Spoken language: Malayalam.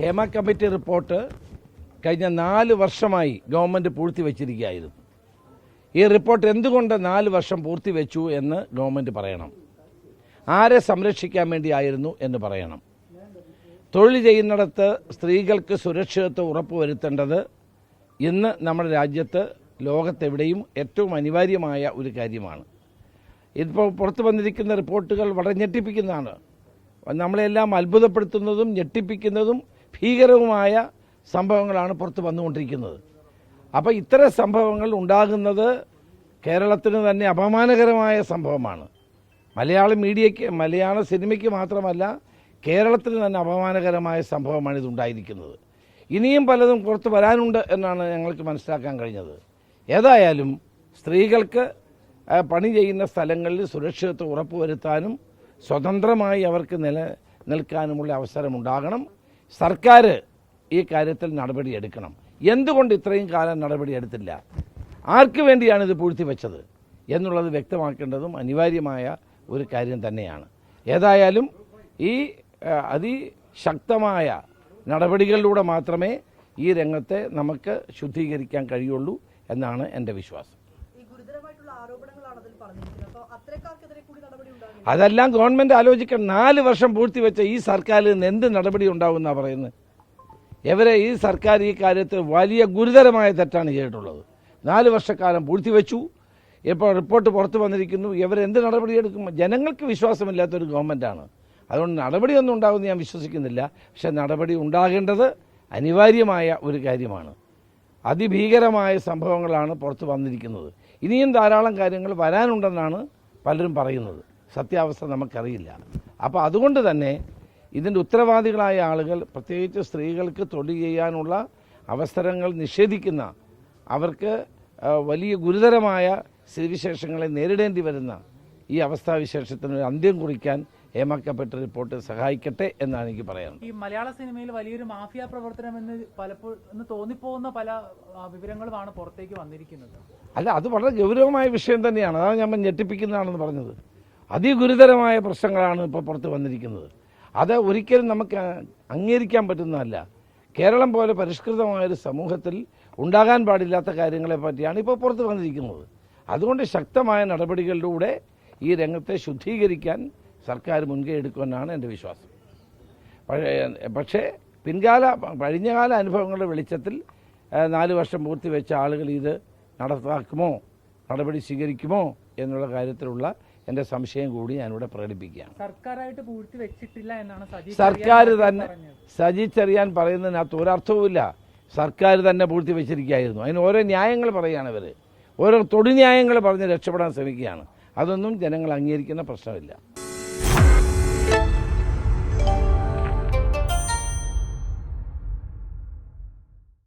ഹേമ കമ്മിറ്റി റിപ്പോർട്ട് കഴിഞ്ഞ 4 വർഷമായി ഗവൺമെൻറ് പൂഴ്ത്തിവെച്ചിരിക്കുകയായിരുന്നു. ഈ റിപ്പോർട്ട് എന്തുകൊണ്ട് 4 വർഷം പൂഴ്ത്തിവെച്ചു എന്ന് ഗവൺമെൻറ് പറയണം. ആരെ സംരക്ഷിക്കാൻ വേണ്ടിയായിരുന്നു എന്ന് പറയണം. തൊഴിൽ ചെയ്യുന്നിടത്ത് സ്ത്രീകൾക്ക് സുരക്ഷിതത്വം ഉറപ്പുവരുത്തേണ്ടത് ഇന്ന് നമ്മുടെ രാജ്യത്ത് ലോകത്തെവിടെയും ഏറ്റവും അനിവാര്യമായ ഒരു കാര്യമാണ്. ഇപ്പോൾ പുറത്തു വന്നിരിക്കുന്ന റിപ്പോർട്ടുകൾ വളരെ ഞെട്ടിപ്പിക്കുന്നതാണ്. നമ്മളെല്ലാം അത്ഭുതപ്പെടുത്തുന്നതും ഞെട്ടിപ്പിക്കുന്നതും ഭീകരവുമായ സംഭവങ്ങളാണ് പുറത്ത് വന്നുകൊണ്ടിരിക്കുന്നത്. അപ്പോൾ ഇത്തരം സംഭവങ്ങൾ ഉണ്ടാകുന്നത് കേരളത്തിന് തന്നെ അപമാനകരമായ സംഭവമാണ്. മലയാള മീഡിയയ്ക്ക്, മലയാള സിനിമയ്ക്ക് മാത്രമല്ല, കേരളത്തിന് തന്നെ അപമാനകരമായ സംഭവമാണ് ഇതുണ്ടായിരിക്കുന്നത്. ഇനിയും പലതും പുറത്ത് വരാനുണ്ട് എന്നാണ് ഞങ്ങൾക്ക് മനസ്സിലാക്കാൻ കഴിഞ്ഞത്. ഏതായാലും സ്ത്രീകൾക്ക് പണി ചെയ്യുന്ന സ്ഥലങ്ങളിൽ സുരക്ഷിതത്വം ഉറപ്പുവരുത്താനും സ്വതന്ത്രമായി അവർക്ക് നിലനിൽക്കാനുമുള്ള അവസരമുണ്ടാകണം. സർക്കാർ ഈ കാര്യത്തിൽ നടപടിയെടുക്കണം. എന്തുകൊണ്ട് ഇത്രയും കാലം നടപടിയെടുത്തില്ല, ആർക്ക് വേണ്ടിയാണ് ഇത് പൂഴ്ത്തിവെച്ചത് എന്നുള്ളത് വ്യക്തമാക്കേണ്ടതും അനിവാര്യമായ ഒരു കാര്യം തന്നെയാണ്. ഏതായാലും ഈ അതിശക്തമായ നടപടികളിലൂടെ മാത്രമേ ഈ രംഗത്തെ നമുക്ക് ശുദ്ധീകരിക്കാൻ കഴിയുള്ളൂ എന്നാണ് എൻ്റെ വിശ്വാസം. അതെല്ലാം ഗവൺമെൻറ് ആലോചിക്കണം. 4 വർഷം പൂഴ്ത്തിവെച്ച ഈ സർക്കാരിൽ നിന്ന് എന്ത് നടപടി ഉണ്ടാകുമെന്നാണ് പറയുന്നത്. ഈ സർക്കാർ ഈ കാര്യത്തിൽ വലിയ ഗുരുതരമായ തെറ്റാണ് ചെയ്തിട്ടുള്ളത്. 4 വർഷക്കാലം പൂഴ്ത്തിവെച്ചു. ഇപ്പോൾ റിപ്പോർട്ട് പുറത്തു വന്നിരിക്കുന്നു. ഇവരെന്ത് നടപടിയെടുക്കും? ജനങ്ങൾക്ക് വിശ്വാസമില്ലാത്തൊരു ഗവൺമെൻറ്റാണ്. അതുകൊണ്ട് നടപടിയൊന്നും ഉണ്ടാകുമെന്ന് ഞാൻ വിശ്വസിക്കുന്നില്ല. പക്ഷേ നടപടി ഉണ്ടാകേണ്ടത് അനിവാര്യമായ ഒരു കാര്യമാണ്. അതിഭീകരമായ സംഭവങ്ങളാണ് പുറത്ത് വന്നിരിക്കുന്നത്. ഇനിയും ധാരാളം കാര്യങ്ങൾ വരാനുണ്ടെന്നാണ് പലരും പറയുന്നത്. സത്യാവസ്ഥ നമുക്കറിയില്ല. അപ്പോൾ അതുകൊണ്ട് തന്നെ ഇതിൻ്റെ ഉത്തരവാദികളായ ആളുകൾ, പ്രത്യേകിച്ച് സ്ത്രീകൾക്ക് തൊഴിൽ ചെയ്യാനുള്ള അവസരങ്ങൾ നിഷേധിക്കുന്ന, അവർക്ക് വലിയ ഗുരുതരമായ സ്ഥിതിവിശേഷങ്ങളെ നേരിടേണ്ടി വരുന്ന ഈ അവസ്ഥാവിശേഷത്തിന് ഒരു അന്ത്യം കുറിക്കാൻ ഹേമ കമ്മിറ്റി റിപ്പോർട്ട് സഹായിക്കട്ടെ എന്നാണ് എനിക്ക് പറയാനുള്ളത്. ഈ മലയാള സിനിമയിൽ വലിയൊരു മാഫിയ പ്രവർത്തനം എന്ന് പലപ്പോഴും തോന്നിപ്പോകുന്ന പല വിവരങ്ങളുമാണ് പുറത്തേക്ക് വന്നിരിക്കുന്നത്. അല്ല, അത് വളരെ ഗൗരവമായ വിഷയം തന്നെയാണ്. അതാണ് ഞാൻ ഞെട്ടിപ്പിക്കുന്നതാണെന്ന് പറഞ്ഞത്. അതിഗുരുതരമായ പ്രശ്നങ്ങളാണ് ഇപ്പോൾ പുറത്ത് വന്നിരിക്കുന്നത്. അത് ഒരിക്കലും നമുക്ക് അംഗീകരിക്കാൻ പറ്റുന്നതല്ല. കേരളം പോലെ പരിഷ്കൃതമായൊരു സമൂഹത്തിൽ ഉണ്ടാകാൻ പാടില്ലാത്ത കാര്യങ്ങളെ പറ്റിയാണ് ഇപ്പോൾ പുറത്ത് വന്നിരിക്കുന്നത്. അതുകൊണ്ട് ശക്തമായ നടപടികളിലൂടെ ഈ രംഗത്തെ ശുദ്ധീകരിക്കാൻ സർക്കാർ മുൻകൈ എടുക്കുമെന്നാണ് എൻ്റെ വിശ്വാസം. പക്ഷേ കഴിഞ്ഞകാല അനുഭവങ്ങളുടെ വെളിച്ചത്തിൽ 4 വർഷം പൂർത്തിവെച്ച ആളുകൾ ഇത് നടപ്പാക്കുമോ, നടപടി സ്വീകരിക്കുമോ എന്നുള്ള കാര്യത്തിലുള്ള എൻ്റെ സംശയം കൂടി ഞാനിവിടെ പ്രകടിപ്പിക്കുകയാണ്. സർക്കാരായിട്ട് പൂഴ്ത്തിവെച്ചിട്ടില്ല എന്നാണ് സർക്കാർ തന്നെ. സജി ചെറിയാൻ പറയുന്നതിനകത്ത് ഒരർത്ഥവുമില്ല. സർക്കാർ തന്നെ പൂഴ്ത്തിവെച്ചിരിക്കുകയായിരുന്നു. അതിന് ഓരോ ന്യായങ്ങൾ പറയുകയാണ് ഇവർ. ഓരോ തൊടുന്യായങ്ങൾ പറഞ്ഞ് രക്ഷപ്പെടാൻ ശ്രമിക്കുകയാണ്. അതൊന്നും ജനങ്ങൾ അംഗീകരിക്കുന്ന പ്രശ്നമില്ല.